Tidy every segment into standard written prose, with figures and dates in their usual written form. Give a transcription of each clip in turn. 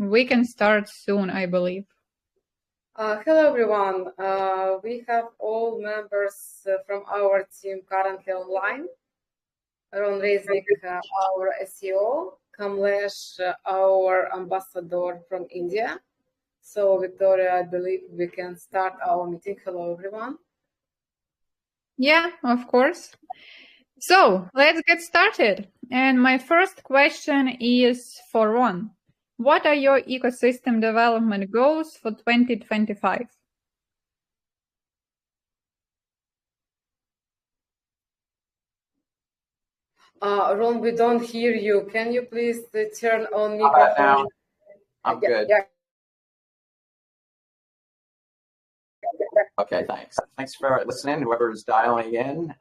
we can start soon, I believe. Hello, everyone. We have all members from our team currently online. Ron Reznik, our SEO, Kamlesh, our ambassador from India. So, Victoria, I believe we can start our meeting. Hello, everyone. Yeah, of course. So let's get started. And my first question is for Ron. What are your ecosystem development goals for 2025? Ron, we don't hear you. Can you please turn on microphone? How about now? I'm good. Yeah. Okay, thanks. Thanks for listening, whoever's dialing in.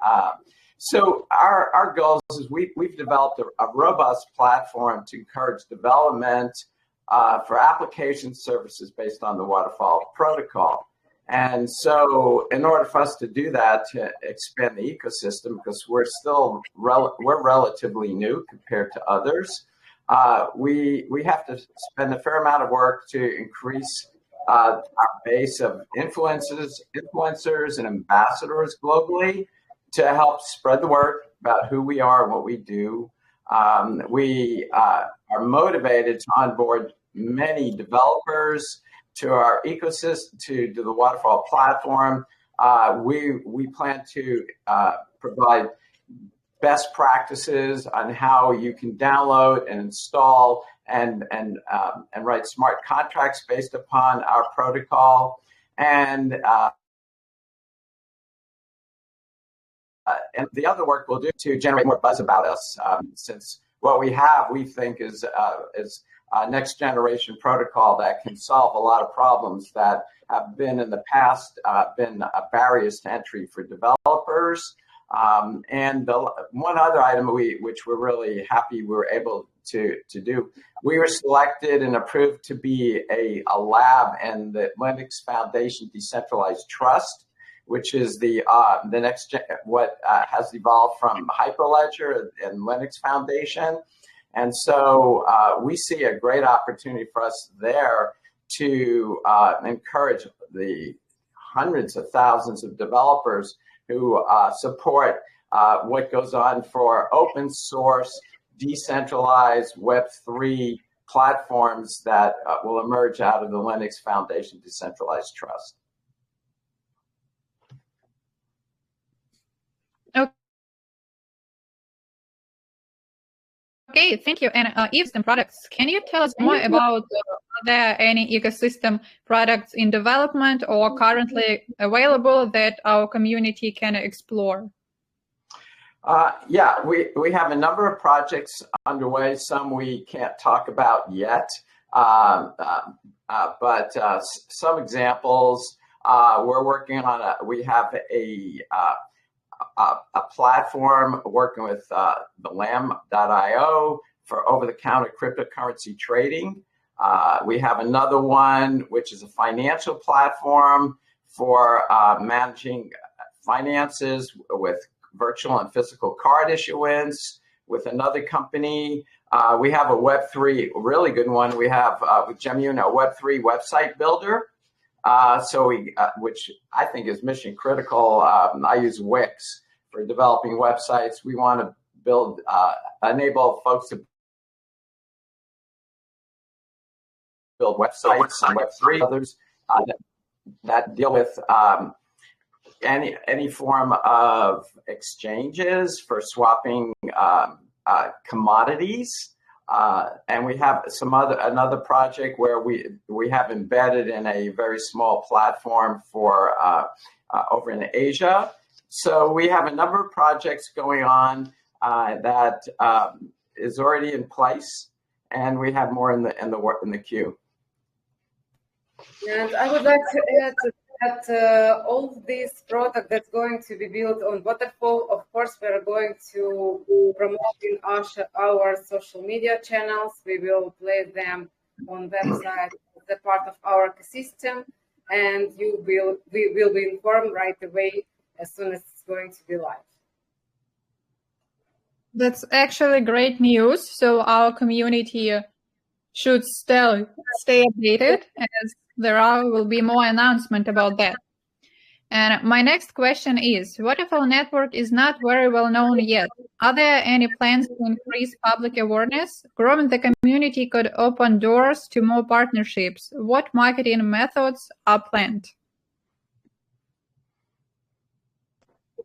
So our goals is we've developed a robust platform to encourage development for application services based on the Waterfall protocol. And so in order for us to do that, to expand the ecosystem, because we're still relatively new compared to others, we have to spend a fair amount of work to increase our base of influencers and ambassadors globally to help spread the word about who we are and what we do. We are motivated to onboard many developers to our ecosystem, to the Waterfall platform. We plan to provide best practices on how you can download and install and write smart contracts based upon our protocol. And the other work we'll do to generate more buzz about us, since what we have, we think, is a next generation protocol that can solve a lot of problems that have been in the past been barriers to entry for developers. And one other item which we're really happy we were able to do, we were selected and approved to be a lab in the Linux Foundation Decentralized Trust, which is the next what has evolved from Hyperledger and Linux Foundation. And so we see a great opportunity for us there to encourage the hundreds of thousands of developers who support what goes on for open source, decentralized Web3 platforms that will emerge out of the Linux Foundation Decentralized Trust. Okay, thank you. And ecosystem products, can you tell us more about are there any ecosystem products in development or currently available that our community can explore? Yeah, we have a number of projects underway. Some we can't talk about yet, but some examples we're working on. We have a platform working with the Lamb.io for over-the-counter cryptocurrency trading. We have another one, which is a financial platform for managing finances with virtual and physical card issuance with another company. We have a Web3, a really good one. We have with Gemuno, a Web3 website builder. Which I think is mission critical. I use Wix for developing websites. We want to build, enable folks to build websites on Web3. Others that deal with any form of exchanges for swapping commodities. And we have another project where we have embedded in a very small platform for over in Asia. So we have a number of projects going on that is already in place, and we have more in the queue. And I would like to add that all these products that's going to be built on Waterfall, of course, we are going to promote in our social media channels. We will play them on website as a part of our ecosystem, and we will be informed right away as soon as it's going to be live. That's actually great news. So our community should still stay updated, as will be more announcement about that. And my next question is, Waterfall Network is not very well known yet. Are there any plans to increase public awareness? Growing the community could open doors to more partnerships. What marketing methods are planned?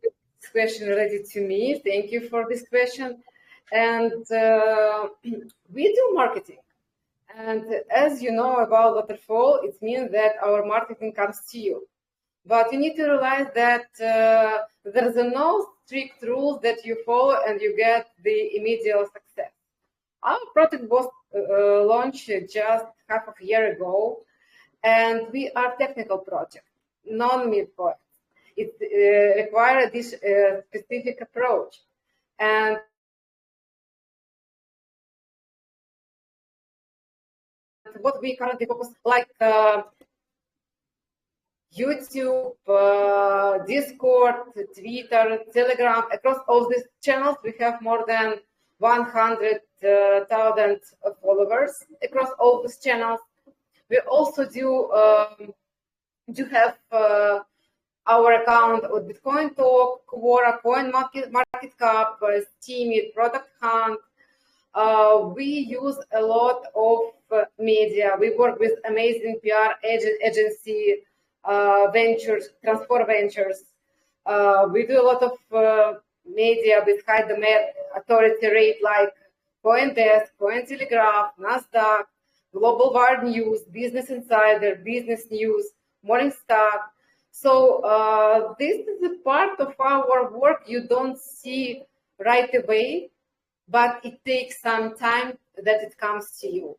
This question related to me. Thank you for this question. And we do marketing. And as you know about Waterfall, it means that our marketing comes to you. But you need to realize that there's no strict rules that you follow and you get the immediate success. Our project was launched just half a year ago, and we are technical project, non-mid project. It requires this specific approach. And what we currently focus, like YouTube, Discord, Twitter, Telegram, across all these channels, we have more than 100,000 followers across all these channels. We also do have our account on Bitcoin Talk, Quora, Coin Market Cap, Steemit, Product Hunt. We use a lot of media. We work with amazing PR agency, ventures, Transfer Ventures. We do a lot of media with high domain authority rate like CoinDesk, Cointelegraph, NASDAQ, Global Wire News, Business Insider, Business News, Morningstar. So this is a part of our work you don't see right away, but it takes some time that it comes to you.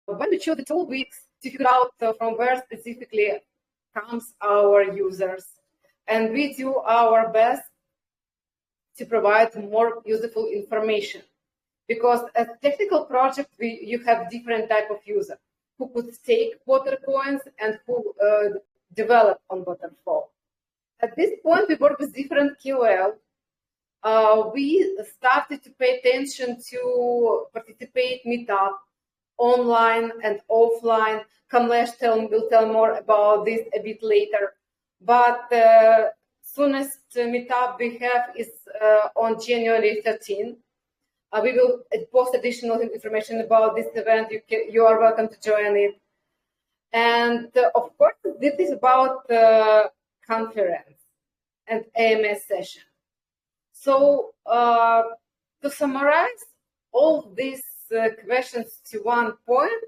When we choose the 2 weeks to figure out from where specifically comes our users, and we do our best to provide more useful information. Because as a technical project, you have different type of user who could stake water coins and who develop on Waterfall. At this point, we work with different KOL. We started to pay attention to participate meetup, online and offline. Kamlesh will tell more about this a bit later. But soonest meetup we have is on January 13. We will post additional information about this event. You are welcome to join it. And of course, this is about conference and AMS session. So to summarize all these questions to one point,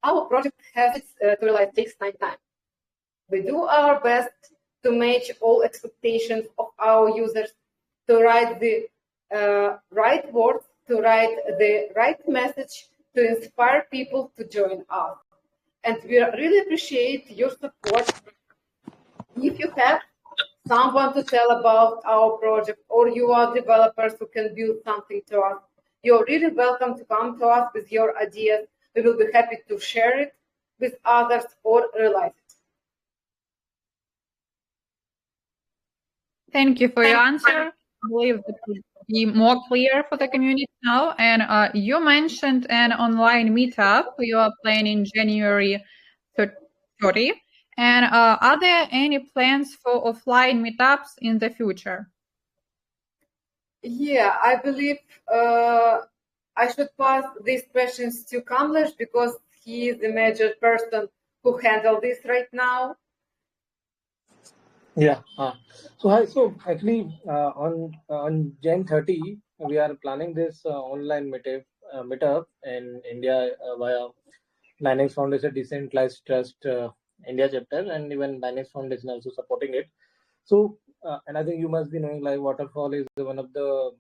our project has to realize takes time. We do our best to match all expectations of our users, to write the right words, to write the right message, to inspire people to join us. And we really appreciate your support. If you have someone to tell about our project, or you are developers who can build something to us, you're really welcome to come to us with your ideas. We will be happy to share it with others or realize it. Thank you for your answer. I believe it will be more clear for the community now. And you mentioned an online meetup you are planning January 30. And are there any plans for offline meetups in the future? Yeah, I believe I should pass these questions to Kamlesh because he is the major person who handles this right now. Yeah. So hi. So actually, on Jan 30, we are planning this online meetup in India via Linux Foundation Decentralized Trust India chapter, and even Linux Foundation also supporting it. So, and I think you must be knowing like Waterfall is one of the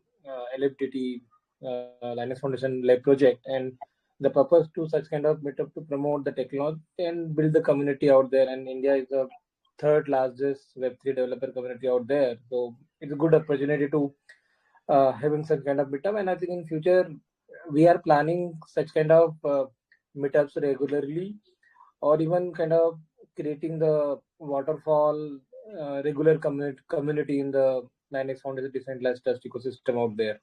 LFTT Linux Foundation lab project, and the purpose to such kind of meetup to promote the technology and build the community out there. And India is the third largest Web3 developer community out there, so it's a good opportunity to having such kind of meetup. And I think in future we are planning such kind of meetups regularly, or even kind of creating the Waterfall regular community in the Linux Foundation decentralized trust ecosystem out there.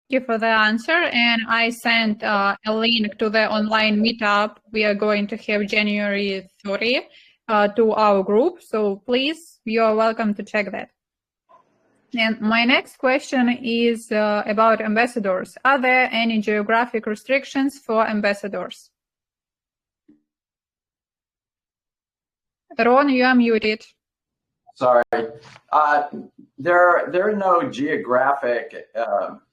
Thank you for the answer. And I sent a link to the online meetup we are going to have January 30 to our group. So please, you are welcome to check that. And my next question is about ambassadors. Are there any geographic restrictions for ambassadors? Ron, you are muted. Sorry. There are no geographic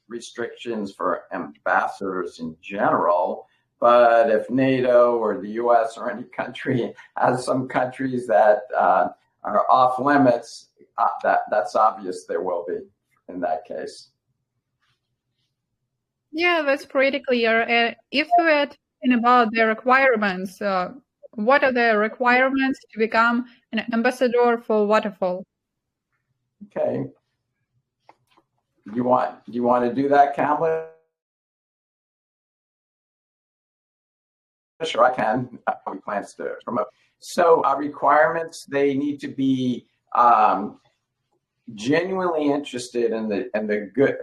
restrictions for ambassadors in general, but if NATO or the US or any country has some countries that are off limits, that's obvious there will be in that case. Yeah, that's pretty clear. If we're talking about the requirements, what are the requirements to become an ambassador for Waterfall? Okay. Do you want to do that, Kamala? Sure, I can. We plans to promote. So requirements, they need to be genuinely interested in the good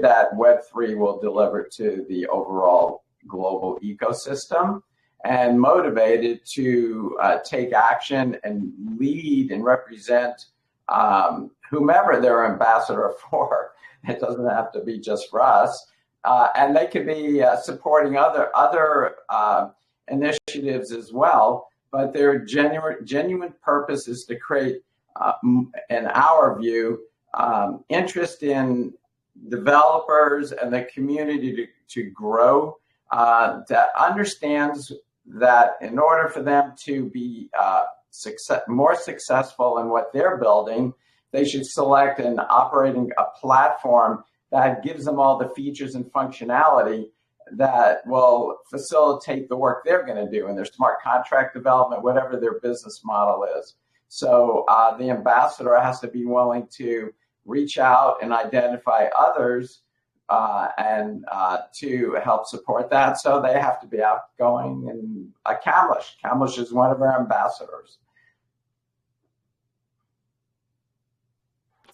that Web3 will deliver to the overall global ecosystem, and motivated to take action and lead and represent whomever they're ambassador for. It doesn't have to be just for us. And they could be supporting other initiatives as well, but their genuine purpose is to create, in our view, interest in developers and the community to grow, that understands that in order for them to be more successful in what they're building, they should select an operating a platform that gives them all the features and functionality that will facilitate the work they're going to do in their smart contract development, whatever their business model is. So the ambassador has to be willing to reach out and identify others and to help support that. So they have to be outgoing. And Kamlish is one of our ambassadors.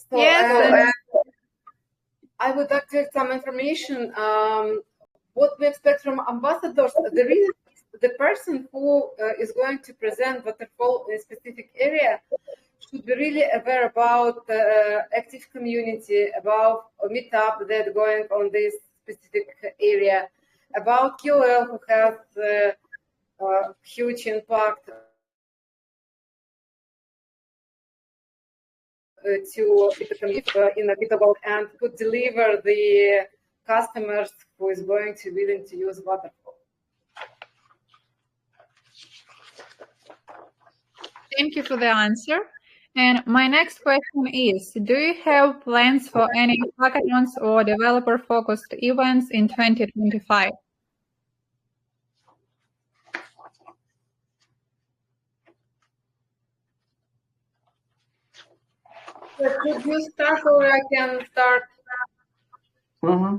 So, yes. I would like to have some information. What we expect from ambassadors. The reason the person who is going to present Waterfall in a specific area should be really aware about the active community, about a meetup that's going on this specific area, about QL who has huge impact to the community in a meetup and could deliver the customers who is going to be willing to use Waterfall. Thank you for the answer. And my next question is, do you have plans for any hackathons or developer-focused events in 2025? Could you start or I can start? Mm-hmm.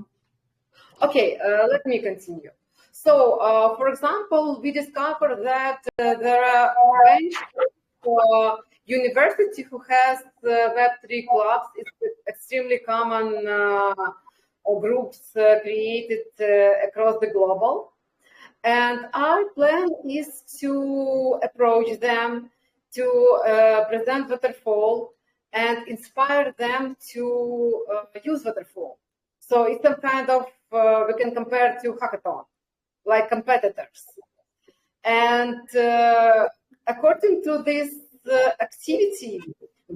Okay, let me continue. So, for example, we discovered that there are a bunch of university who has Web3 clubs. It's extremely common groups created across the global. And our plan is to approach them, to present Waterfall and inspire them to use Waterfall. So it's some kind of, we can compare to hackathon, like competitors. And according to this activity,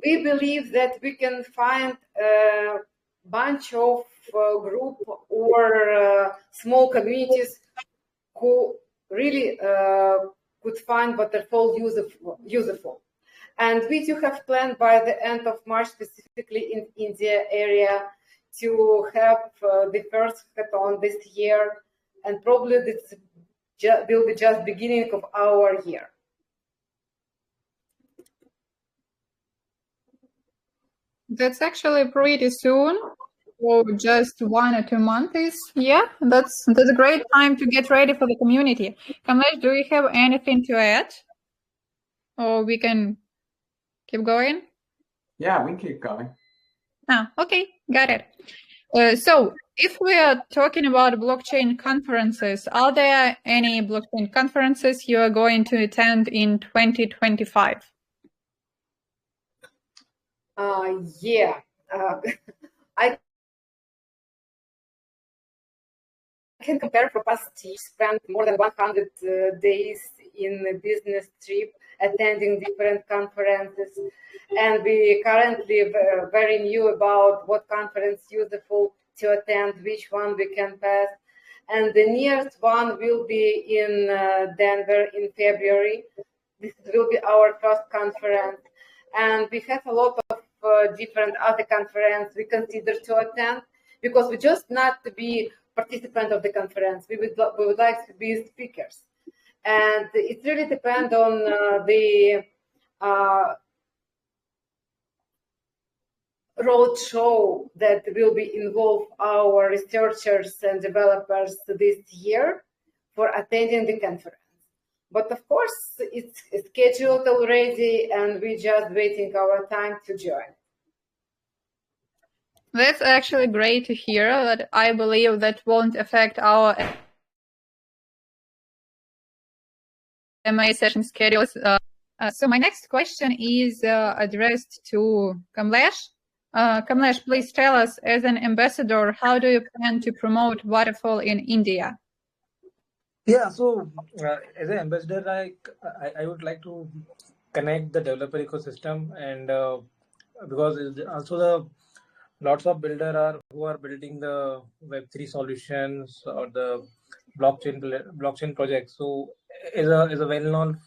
we believe that we can find a bunch of group or small communities who really could find Waterfall useful. And we do have planned by the end of March, specifically in India area, to have the first hackathon this year, and probably this will be just beginning of our year. That's actually pretty soon. for just 1 or 2 months. Yeah, that's a great time to get ready for the community. Kamlesh, do you have anything to add? Or we can keep going? Yeah, we can keep going. Okay, got it. So if we are talking about blockchain conferences, are there any blockchain conferences you are going to attend in 2025? Yeah, I can compare for past years, spent more than 100 days in a business trip, attending different conferences. And we currently very new about what conference useful to attend, which one we can pass. And the nearest one will be in Denver in February. This will be our first conference. And we have a lot of different other conferences we consider to attend, because we just not to be participant of the conference. We would like to be speakers. And it really depends on the road show that will be involve our researchers and developers this year for attending the conference. But of course, it's scheduled already, and we're just waiting our time to join. That's actually great to hear. That I believe that won't affect our MA session schedules. So my next question is addressed to Kamlesh. Kamlesh, please tell us, as an ambassador, how do you plan to promote Waterfall in India? Yeah, so as an ambassador, I would like to connect the developer ecosystem, and because also the lots of builder who are building the Web3 solutions or the blockchain projects. So as a well-known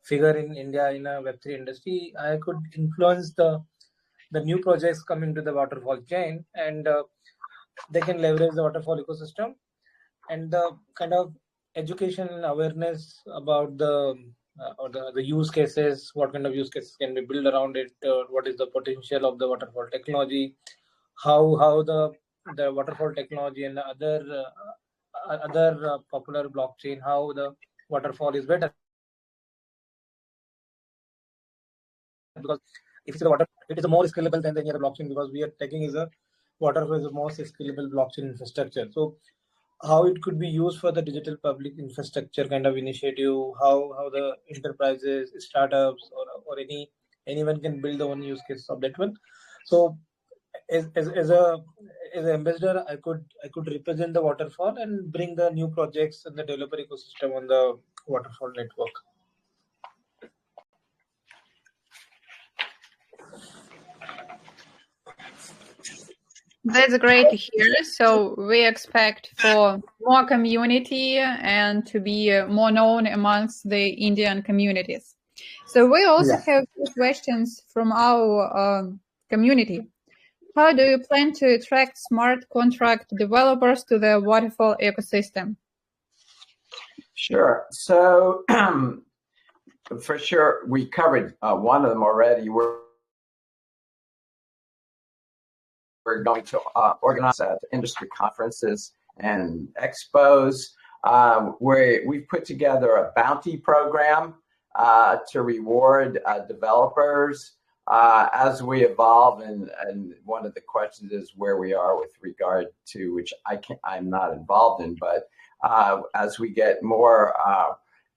figure in India in a Web3 industry, I could influence the new projects coming to the Waterfall chain, and they can leverage the Waterfall ecosystem, and the kind of education and awareness about the use cases, what kind of use cases can be built around it, what is the potential of the Waterfall technology, how the Waterfall technology and the other popular blockchain, how the Waterfall is better. Because if you see the water, it is more scalable than any other blockchain, because we are taking is a Waterfall is the most scalable blockchain infrastructure. So how it could be used for the digital public infrastructure kind of initiative, how the enterprises, startups, or anyone can build their own use case of that one. So as an ambassador, I could represent the Waterfall and bring the new projects and the developer ecosystem on the Waterfall network. That's great to hear. So we expect for more community and to be more known amongst the Indian communities. So we also have questions from our community. How do you plan to attract smart contract developers to the Waterfall ecosystem? Sure. So for sure, we covered one of them already. We're going to organize at industry conferences and expos, where we've put together a bounty program to reward developers as we evolve. And one of the questions is where we are with regard to, which I'm not involved in, but as we get more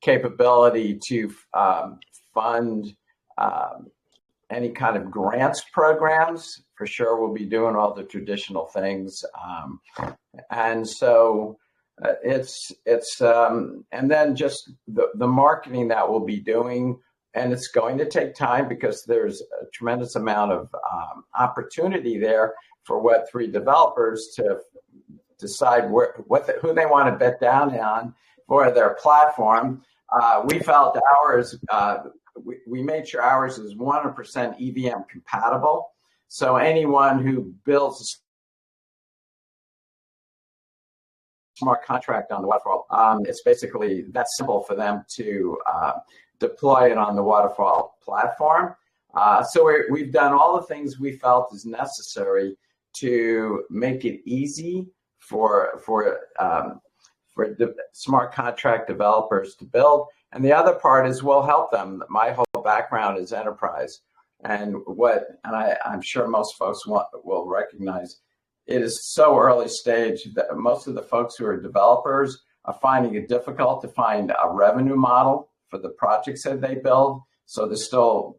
capability to fund any kind of grants programs, for sure we'll be doing all the traditional things. And so it's and then just the marketing that we'll be doing, and it's going to take time because there's a tremendous amount of opportunity there for Web3 developers to decide who they want to bet down on for their platform. We felt ours, we made sure ours is 100% EVM compatible. So anyone who builds a smart contract on the Waterfall, it's basically that simple for them to deploy it on the Waterfall platform. So we've done all the things we felt is necessary to make it easy for smart contract developers to build. And the other part is we'll help them. My whole background is enterprise. And I'm sure most folks will recognize, it is so early stage that most of the folks who are developers are finding it difficult to find a revenue model for the projects that they build. So they're still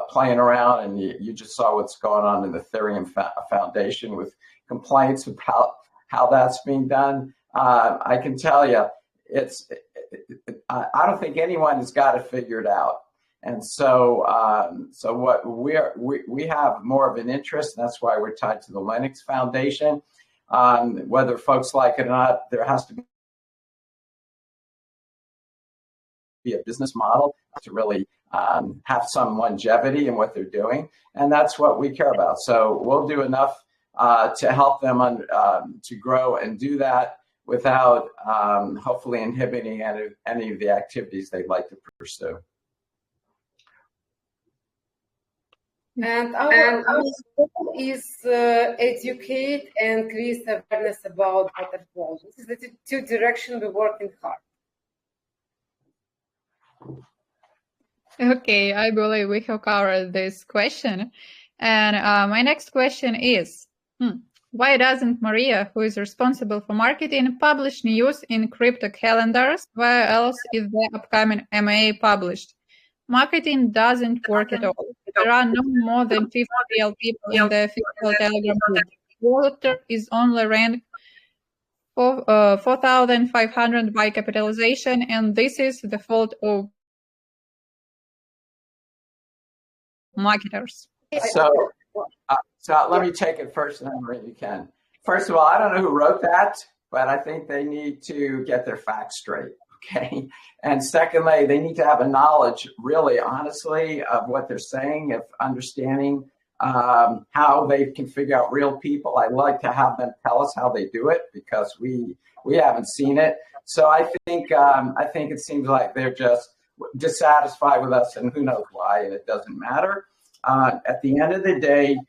playing around, and you just saw what's going on in the Ethereum Foundation with complaints about how that's being done. I can tell you, I don't think anyone has got it figured out. And so, what we have more of an interest, and that's why we're tied to the Linux Foundation. Whether folks like it or not, there has to be a business model to really have some longevity in what they're doing, and that's what we care about. So we'll do enough to help them to grow and do that without hopefully inhibiting any of the activities they'd like to pursue. And our goal is educate and increase awareness about Waterfall. This is the two directions we're working hard. Okay, I believe we have covered this question. And my next question is, why doesn't Maria, who is responsible for marketing, publish news in crypto calendars? Where else is the upcoming MA published? Marketing doesn't work at all. There are no more than 50 real people in the official Telegram group. Water is only ranked 4,500 by capitalization, and this is the fault of marketers. So let me take it first, and then Maria, you can. First of all, I don't know who wrote that, but I think they need to get their facts straight. Okay. And secondly, they need to have a knowledge, really, honestly, of what they're saying, of understanding how they can figure out real people. I like to have them tell us how they do it, because we haven't seen it. So I think it seems like they're just dissatisfied with us, and who knows why, and it doesn't matter. At the end of the day,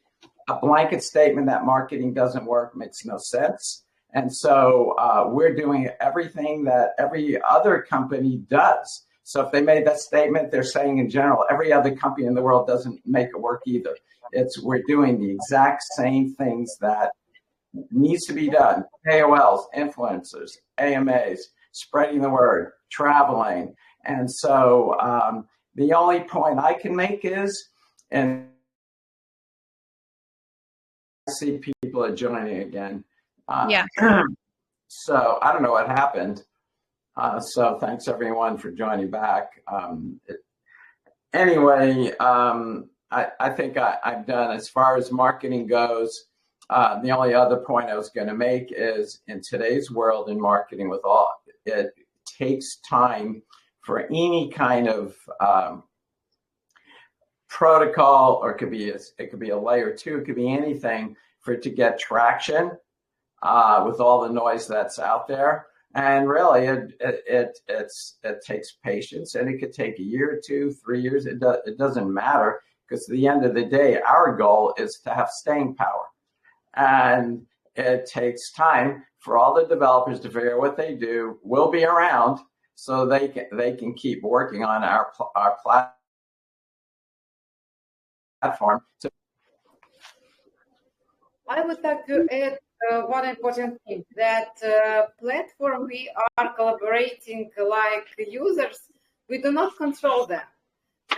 a blanket statement that marketing doesn't work makes no sense. And so we're doing everything that every other company does. So if they made that statement, they're saying in general, every other company in the world doesn't make it work either. We're doing the exact same things that needs to be done. KOLs, influencers, AMAs, spreading the word, traveling. And so the only point I can make is, and I see people are joining again. So I don't know what happened. So thanks everyone for joining back. Anyway, I think I'm done as far as marketing goes. The only other point I was going to make is, in today's world in marketing, it takes time for any kind of protocol, or it could be a layer 2, it could be anything, for it to get traction with all the noise that's out there. And really, it takes patience, and it could take a year, 2, 3 years. It doesn't matter, because at the end of the day, our goal is to have staying power. And it takes time for all the developers to figure out what they do. We'll be around, so they can keep working on our platform. I would like to add one important thing, that platform we are collaborating like users, we do not control them.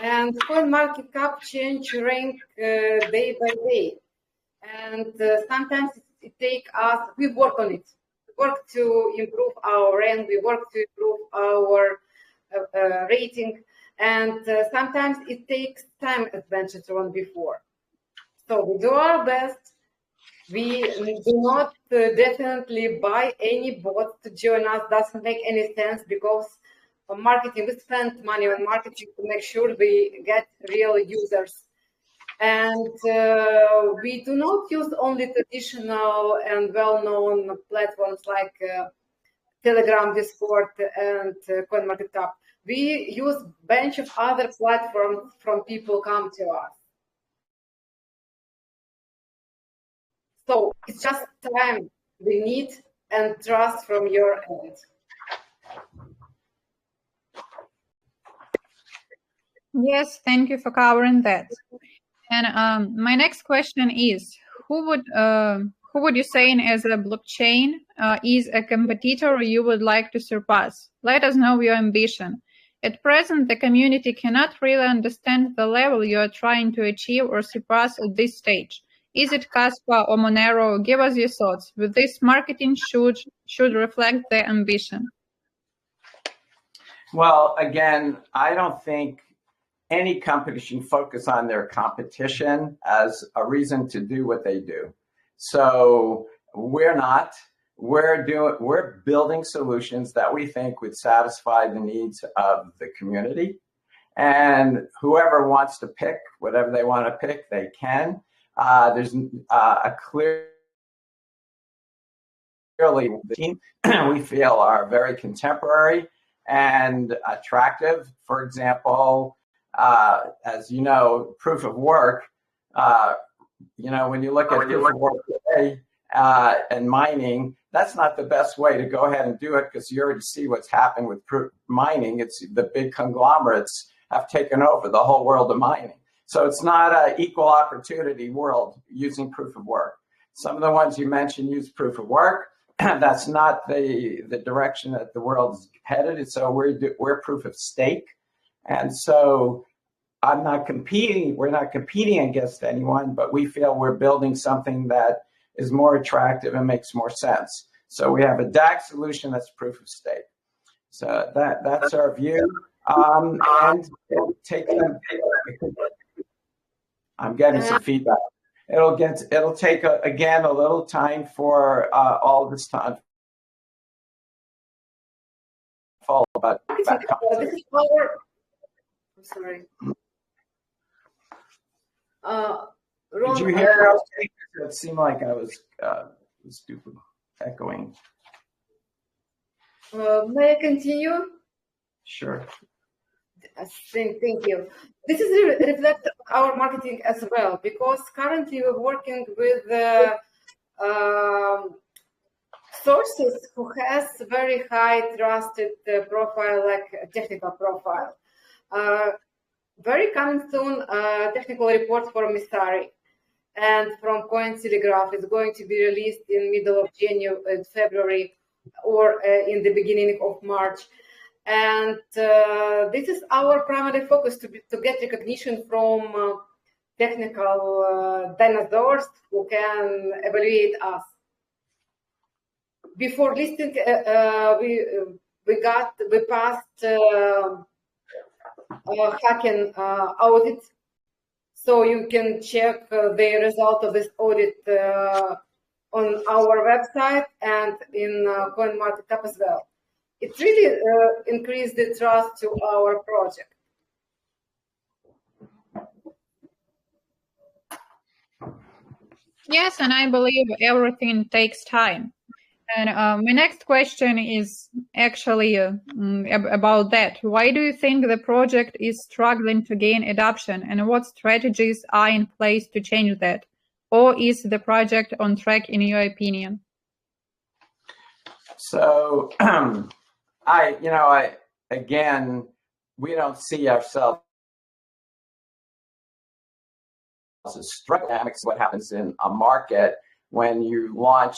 And CoinMarketCap change rank day by day. And sometimes it takes us, we work on it. We work to improve our rank, we work to improve our rating. And sometimes it takes time, as mentioned on before. So we do our best. We do not definitely buy any bot to join us. Doesn't make any sense, because for marketing, we spend money on marketing to make sure we get real users. And we do not use only traditional and well-known platforms like Telegram, Discord, and CoinMarketCap. We use a bunch of other platforms from people come to us. So it's just time we need and trust from your end. Yes, thank you for covering that. And my next question is, who would you say as a blockchain is a competitor you would like to surpass? Let us know your ambition. At present, the community cannot really understand the level you are trying to achieve or surpass at this stage. Is it Casper or Monero? Give us your thoughts. With this, marketing should reflect their ambition. Well, again, I don't think any company should focus on their competition as a reason to do what they do. So we're not. We're building solutions that we think would satisfy the needs of the community. And whoever wants to pick whatever they want to pick, they can. There's a clearly the team we feel are very contemporary and attractive. For example, as you know, proof of work. When you look at proof of work today and mining, that's not the best way to go ahead and do it because you already see what's happened with mining. It's the big conglomerates have taken over the whole world of mining. So it's not an equal opportunity world using proof of work. Some of the ones you mentioned use proof of work. That's not the direction that the world is headed. So we're proof of stake. And so we're not competing against anyone, but we feel we're building something that is more attractive and makes more sense. So we have a DAX solution that's proof of stake. So that's our view. And it'll take them. I'm getting some feedback. It'll take again a little time for all this time. But this is our. I'm sorry. Ron, did you hear? It seemed like I was stupid echoing. May I continue? Sure. Thank you. This is reflect our marketing as well, because currently we're working with sources who has very high trusted profile, like technical profile. Very coming soon, technical report from Mistari and from Cointelegraph is going to be released in middle of January, February, or in the beginning of March. And this is our primary focus to get recognition from technical dinosaurs who can evaluate us. Before listing, we passed hacking audit, so you can check the result of this audit on our website and in CoinMarketCap as well. It really increased the trust to our project. Yes, and I believe everything takes time. And my next question is actually about that. Why do you think the project is struggling to gain adoption, and what strategies are in place to change that? Or is the project on track, in your opinion? So, again, we don't see ourselves as dynamics. What happens in a market when you launch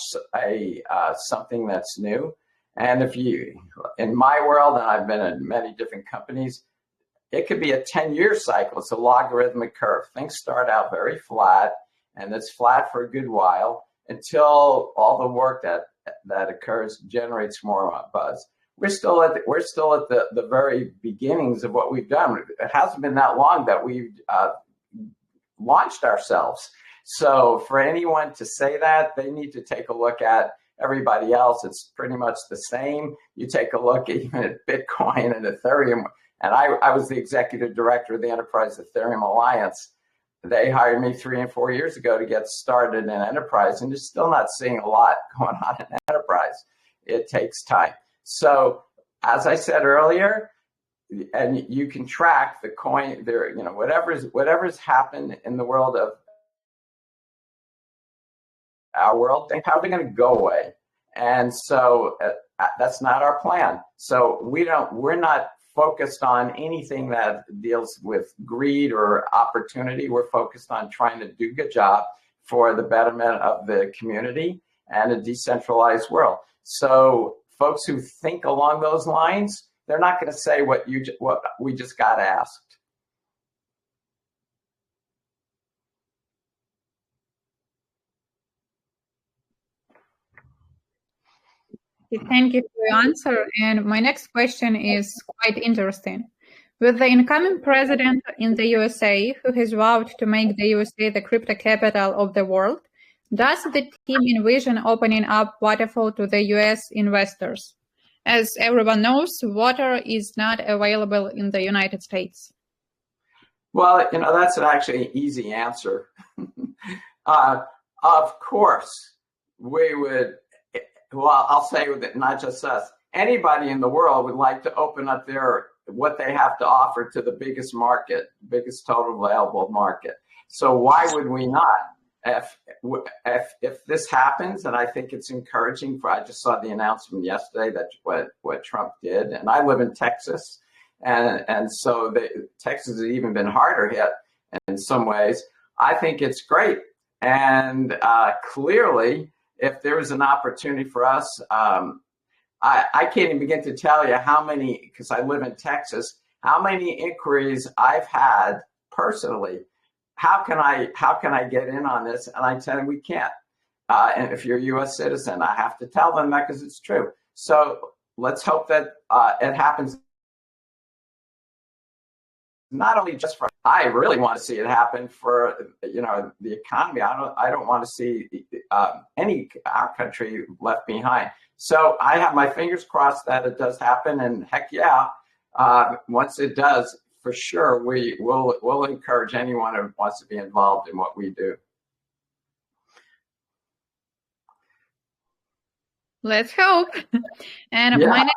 something that's new? And in my world, and I've been in many different companies, it could be a 10-year cycle. It's a logarithmic curve. Things start out very flat, and it's flat for a good while until all the work that occurs generates more buzz. We're still at the very beginnings of what we've done. It hasn't been that long that we've launched ourselves. So for anyone to say that, they need to take a look at everybody else. It's pretty much the same. You take a look even at Bitcoin and Ethereum. And I was the executive director of the Enterprise Ethereum Alliance. They hired me 3 and 4 years ago to get started in enterprise, and you're still not seeing a lot going on in enterprise. It takes time. So as I said earlier, and you can track the coin there, whatever's happened in the world of our world, they're probably going to go away. And so that's not our plan. So we're not focused on anything that deals with greed or opportunity. We're focused on trying to do a good job for the betterment of the community and a decentralized world. So folks who think along those lines, they're not going to say what we just got asked. Thank you for your answer. And my next question is quite interesting. With the incoming president in the USA, who has vowed to make the USA the crypto capital of the world, does the team envision opening up Waterfall to the US investors? As everyone knows, water is not available in the United States. Well, that's actually an easy answer. Of course, we would. Well, I'll say that not just us. Anybody in the world would like to open up what they have to offer to the biggest market, biggest total available market. So why would we not? If this happens, and I think it's encouraging. I just saw the announcement yesterday that what Trump did, and I live in Texas, and so Texas has even been harder hit in some ways. I think it's great, and clearly, if there was an opportunity for us, I can't even begin to tell you how many, because I live in Texas, how many inquiries I've had personally. How can I get in on this? And I tell them we can't. And if you're a U.S. citizen, I have to tell them that because it's true. So let's hope that it happens. Not only just for, I really want to see it happen for the economy. I don't want to see our country left behind. So I have my fingers crossed that it does happen, and heck yeah, once it does, for sure we'll encourage anyone who wants to be involved in what we do. Let's hope. And my next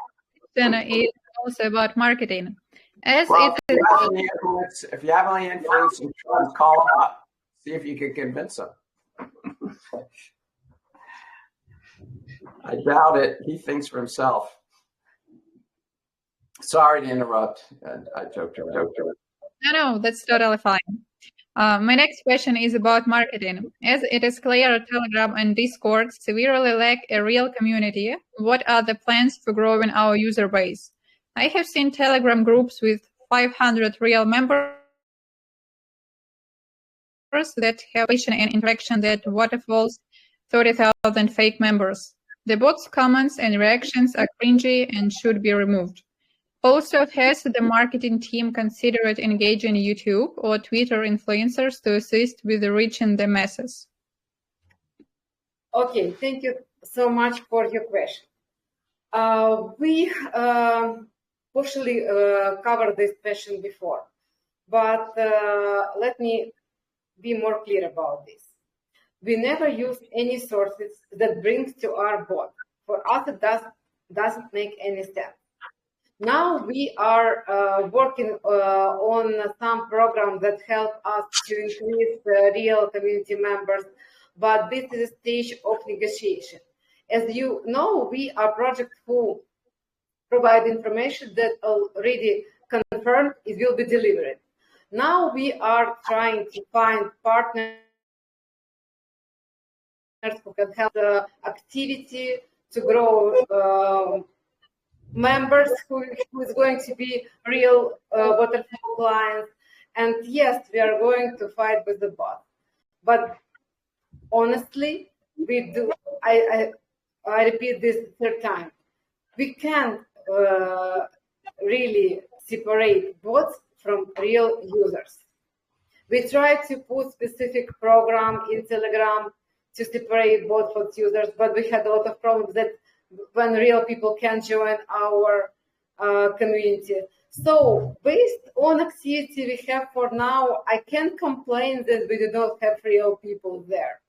question is also about marketing. If you have any influence, call them up. See if you can convince them. I doubt it. He thinks for himself. Sorry to interrupt. I joked around. No, that's totally fine. My next question is about marketing. As it is clear, Telegram and Discord severely lack a real community. What are the plans for growing our user base? I have seen Telegram groups with 500 real members that have and interaction that Waterfall's 30,000 fake members. The bots' comments and reactions are cringy and should be removed. Also, has the marketing team considered engaging YouTube or Twitter influencers to assist with reaching the masses? Okay, thank you so much for your question. We partially covered this question before, but let me be more clear about this. We never use any sources that brings to our bot. For us, it doesn't make any sense. Now we are working on some programs that help us to increase real community members, but this is a stage of negotiation. As you know, we are a project who provide information that already confirmed it will be delivered. Now we are trying to find partners who can help the activity to grow members who is going to be real Waterfall clients. And yes, we are going to fight with the bot. But honestly, we do. I repeat this third time. We can't really separate bots from real users. We try to put specific program in Telegram to separate bots from users, but we had a lot of problems that when real people can join our community. So based on activity we have for now, I can't complain that we do not have real people there.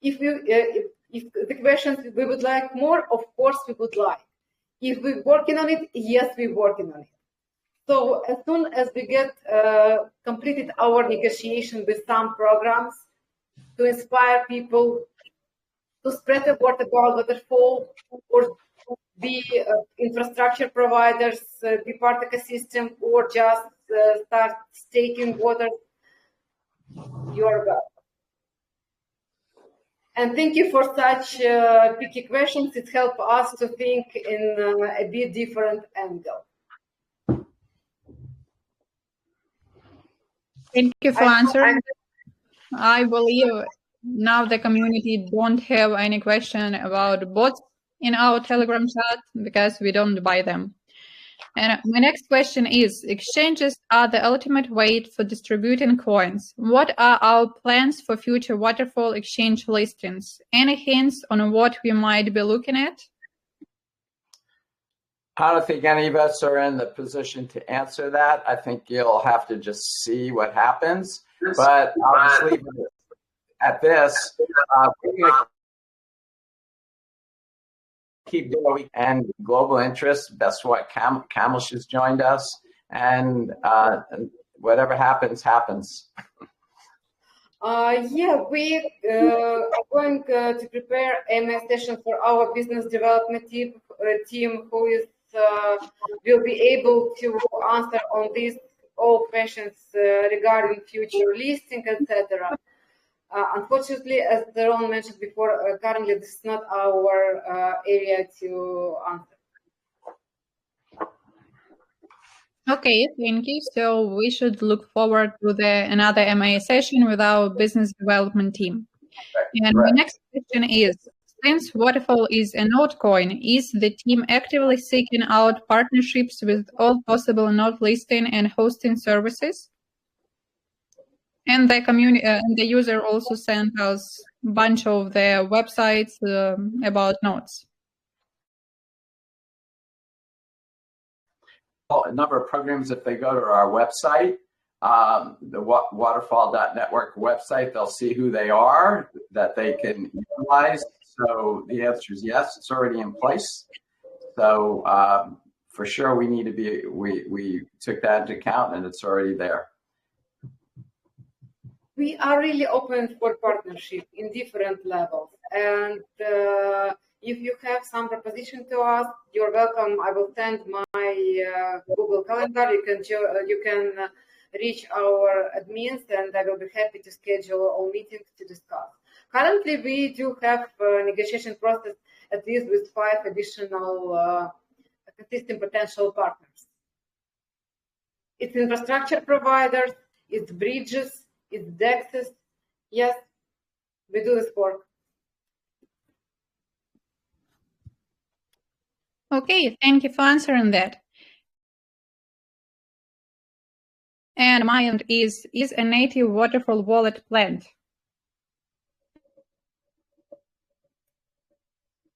If the questions we would like more, of course we would like. If we're working on it, yes, we're working on it. So as soon as we get completed our negotiation with some programs to inspire people to spread the word about Waterfall, or be infrastructure providers, be part ecosystem, or just start staking water, your God. And thank you for such picky questions. It helps us to think in a bit different angle. Thank you for answering. I believe now the community don't have any question about bots in our Telegram chat because we don't buy them. And my next question is, exchanges are the ultimate way for distributing coins. What are our plans for future Waterfall exchange listings? Any hints on what we might be looking at? I don't think any of us are in the position to answer that. I think you'll have to just see what happens. But I'll just leave it at this. We're going to keep doing, and global interest. That's what Kamlesh has joined us, and whatever happens, happens. Yeah, we are going to prepare a session for our business development team who is will be able to answer on these all questions regarding future listing, etc. Unfortunately, as Ron mentioned before, currently this is not our area to answer. Okay, thank you. So we should look forward to another MA session with our business development team. And my next question is, since Waterfall is a node coin, is the team actively seeking out partnerships with all possible node listing and hosting services? And the community, the user also sent us a bunch of their websites about nodes. A number of programs, if they go to our website, the waterfall.network website, they'll see who they are, that they can utilize. So the answer is yes, it's already in place. So for sure, we need to be, we took that into account and it's already there. We are really open for partnership in different levels. And if you have some proposition to us, you're welcome. I will send my Google Calendar. You can reach our admins, and I will be happy to schedule all meetings to discuss. Currently, we do have a negotiation process at least with 5 additional ecosystem potential partners. It's infrastructure providers, it's bridges, it's DEXs. Yes, we do this work. Okay, thank you for answering that. And my end is a native Waterfall wallet planned?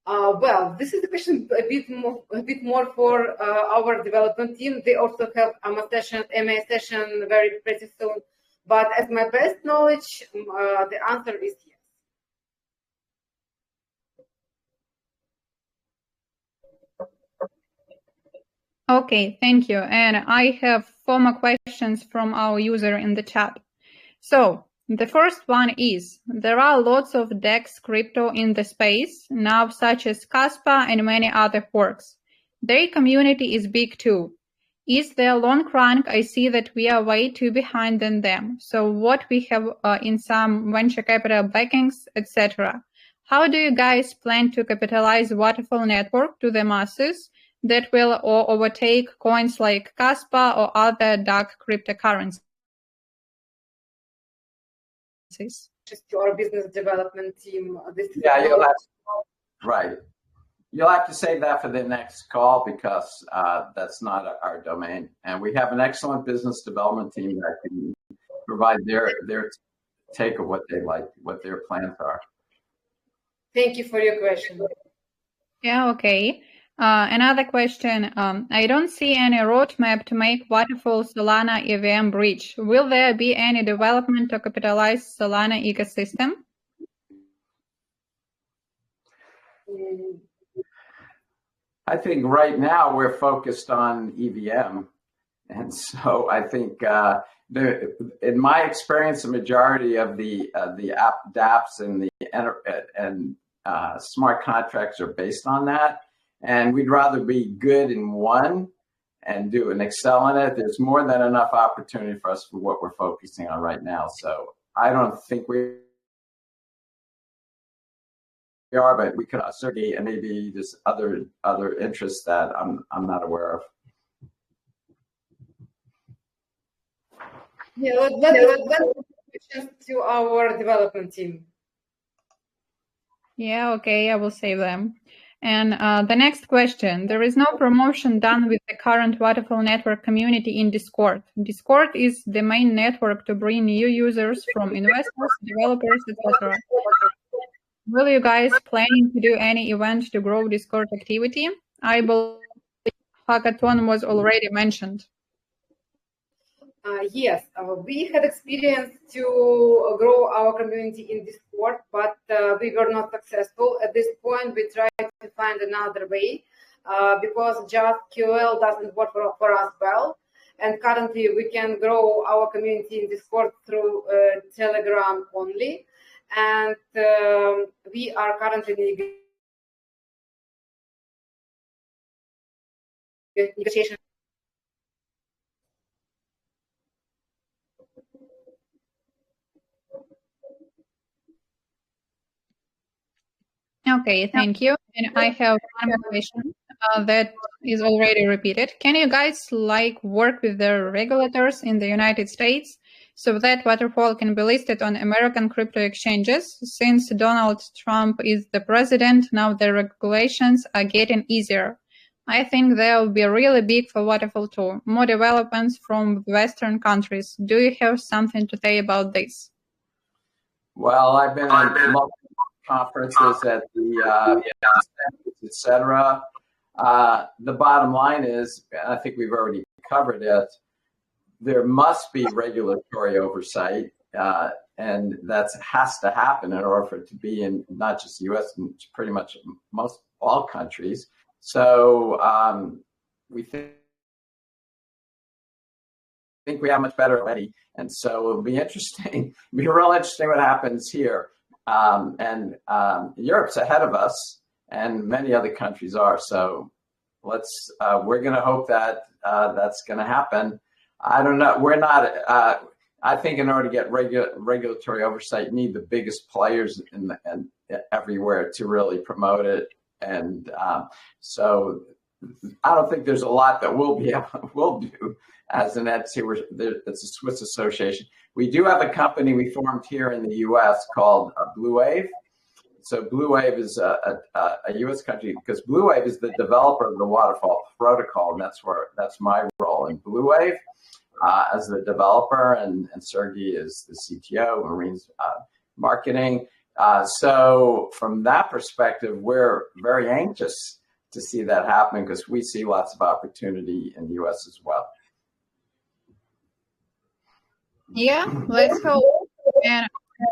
Well, this is a question a bit more for our development team. They also have a MA session very pretty soon. But as my best knowledge, the answer is yes. Okay, thank you. And I have 4 more questions from our user in the chat. So the first one is, there are lots of DEX crypto in the space now, such as Kaspa and many other forks. Their community is big too. Is there long run? I see that we are way too behind than them. So what we have in some venture capital backings, etc. How do you guys plan to capitalize Waterfall network to the masses that will overtake coins like Kaspa or other dark cryptocurrencies? To our business development team. Yeah, right. You'll have to save that for the next call because that's not our domain. And we have an excellent business development team that can provide their take of what they like, what their plans are. Thank you for your question. Yeah, okay. Another question. I don't see any roadmap to make Waterfall Solana EVM bridge. Will there be any development to capitalize Solana ecosystem? I think right now we're focused on EVM. And so I think in my experience, the majority of the dApps and smart contracts are based on that. And we'd rather be good in one and do and excel in it. There's more than enough opportunity for us for what we're focusing on right now. So I don't think we are, but we could certainly, and maybe there's other interests that I'm not aware of. Yeah, let's questions to our development team. Yeah, okay, I will save them. And the next question, there is no promotion done with the current Waterfall network community in Discord. Discord is the main network to bring new users from investors, developers, etc. Will you guys planning to do any event to grow Discord activity? I believe hackathon was already mentioned. Yes, we had experience to grow our community in Discord, but we were not successful. At this point, we tried to find another way because just QL doesn't work for us well. And currently, we can grow our community in Discord through Telegram only. And we are currently negotiation. Okay, thank you. And I have one more question that is already repeated. Can you guys work with the regulators in the United States so that Waterfall can be listed on American crypto exchanges? Since Donald Trump is the president, now the regulations are getting easier. I think they will be really big for Waterfall too. More developments from Western countries. Do you have something to say about this? Well, I've been in multiple conferences at the etc. The bottom line is, and I think we've already covered it, there must be regulatory oversight, and that has to happen in order for it to be in not just the U.S., and pretty much all countries. So we think we have much better already, and so it'll be interesting. It'll be real interesting what happens here. And Europe's ahead of us, and many other countries are. So we're going to hope that that's going to happen. I don't know. We're not. I think in order to get regulatory oversight, you need the biggest players and everywhere to really promote it. And so I don't think there's a lot that we'll do as an entity. It's a Swiss association. We do have a company we formed here in the U.S. called Blue Wave. So Blue Wave is a U.S. country because Blue Wave is the developer of the Waterfall protocol, and that's my role in Blue Wave as the developer, and Sergey is the CTO, Marine's marketing. So from that perspective, we're very anxious to see that happen because we see lots of opportunity in the U.S. as well. Yeah, let's hope. And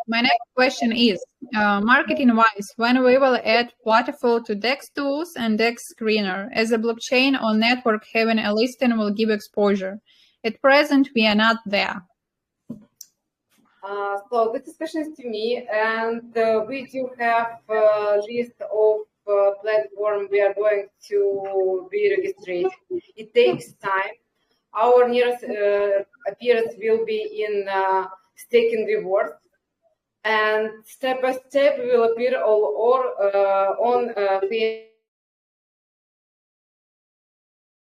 my next question is, marketing-wise, when we will add Waterfall to DEX tools and DEX screener, as a blockchain or network having a listing will give exposure. At present, we are not there. So this question is to me, and we do have a list of platform we are going to be registered. It takes time. Our nearest appearance will be in staking reward, and step by step we will appear on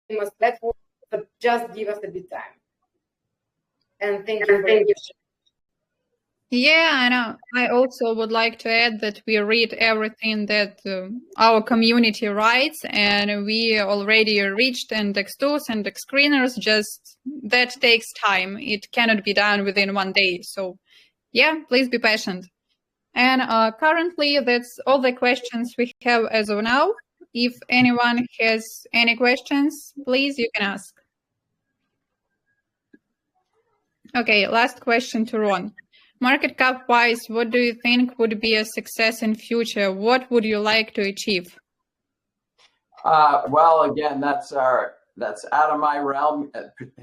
famous platform. But just give us a bit time. And thank you very much. Yeah, I know. I also would like to add that we read everything that our community writes, and we already reached index tools and index screeners. Just that takes time. It cannot be done within one day. So, yeah, please be patient. And currently, that's all the questions we have as of now. If anyone has any questions, please, you can ask. Okay, last question to Ron. Market cap wise, what do you think would be a success in future? What would you like to achieve? Well, again, that's out of my realm.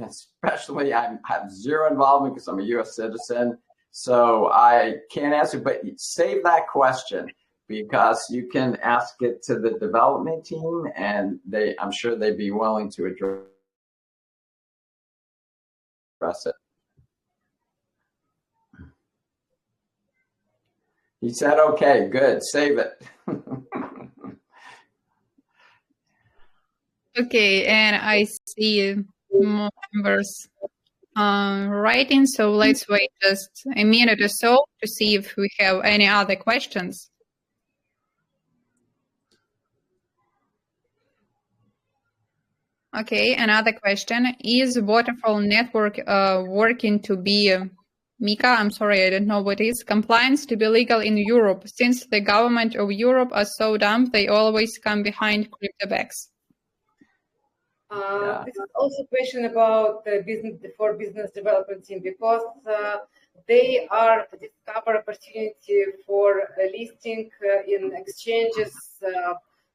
Especially, I have zero involvement because I'm a U.S. citizen, so I can't answer. But save that question because you can ask it to the development team, and I'm sure they'd be willing to address it. He said, okay, good, save it. Okay, and I see more members writing, so let's wait just a minute or so to see if we have any other questions. Okay, another question. Is Waterfall network working to be, Mika, I'm sorry, I don't know what is, compliance to be legal in Europe, since the government of Europe are so dumb, they always come behind cryptobacks? This is also a question about the business development team, because they are discover opportunity for listing in exchanges,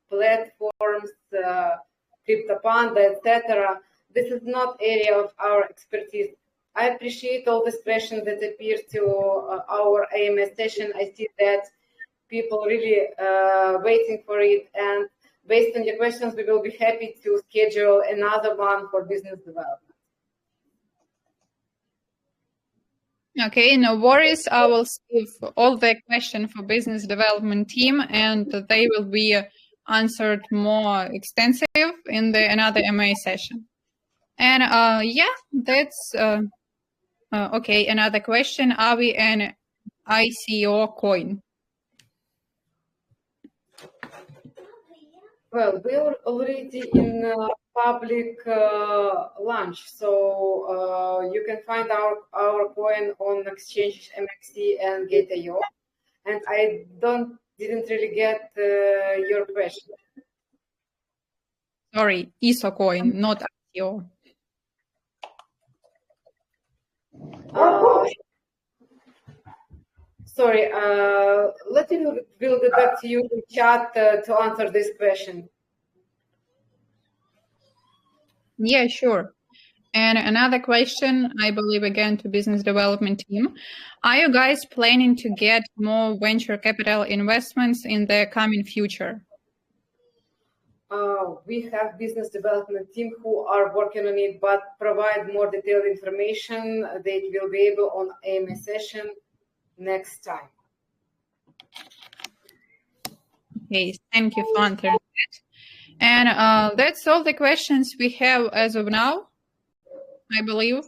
platforms, CryptoPanda, etc. This is not area of our expertise. I appreciate all this question that appears to our AMS session. I see that people really waiting for it, and based on your questions, we will be happy to schedule another one for business development. Okay, no worries. I will save all the questions for business development team, and they will be answered more extensive in the another MA session. And yeah, that's okay. Another question: are we an ICO coin? Well, we are already in public launch, so you can find our coin on exchanges MXC and Gate.io. And I didn't really get your question. Sorry, ISO coin, not ICO. Sorry, let me we'll get back to you in chat to answer this question. Yeah, sure. And another question, I believe, again, to business development team. Are you guys planning to get more venture capital investments in the coming future? We have business development team who are working on it, but provide more detailed information. They will be able on AMA session next time. Okay, thank you for answering that. And that's all the questions we have as of now, I believe.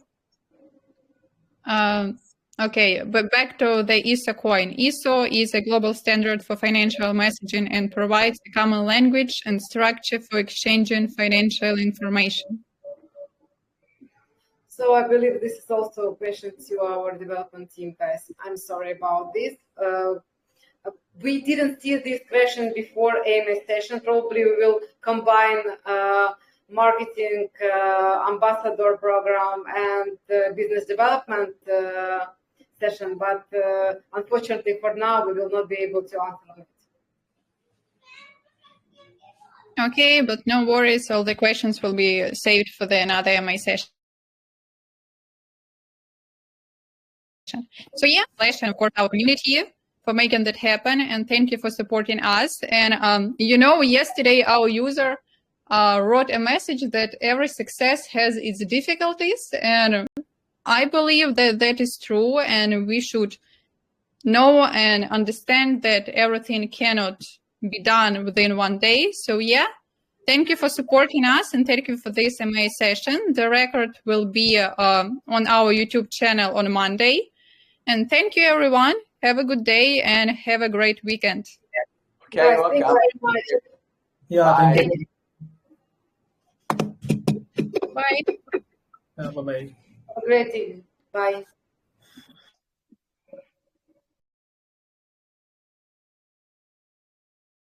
Okay, but back to the ISO coin. ISO is a global standard for financial messaging and provides a common language and structure for exchanging financial information. So I believe this is also a question to our development team, guys. I'm sorry about this. We didn't see this question before AMS session. Probably we will combine marketing ambassador program and business development session, but unfortunately for now, we will not be able to answer on it. Okay, but no worries. All the questions will be saved for the another MA session. So yeah, and of course our community for making that happen, and thank you for supporting us. And yesterday our user wrote a message that every success has its difficulties, and I believe that that is true, and we should know and understand that everything cannot be done within one day. So yeah, thank you for supporting us, and thank you for this MA session. The record will be on our YouTube channel on Monday. And thank you, everyone. Have a good day and have a great weekend. Okay, Guys, welcome. thank you very much. Yeah, thank you. Bye. Bye-bye. Have a great evening. Bye.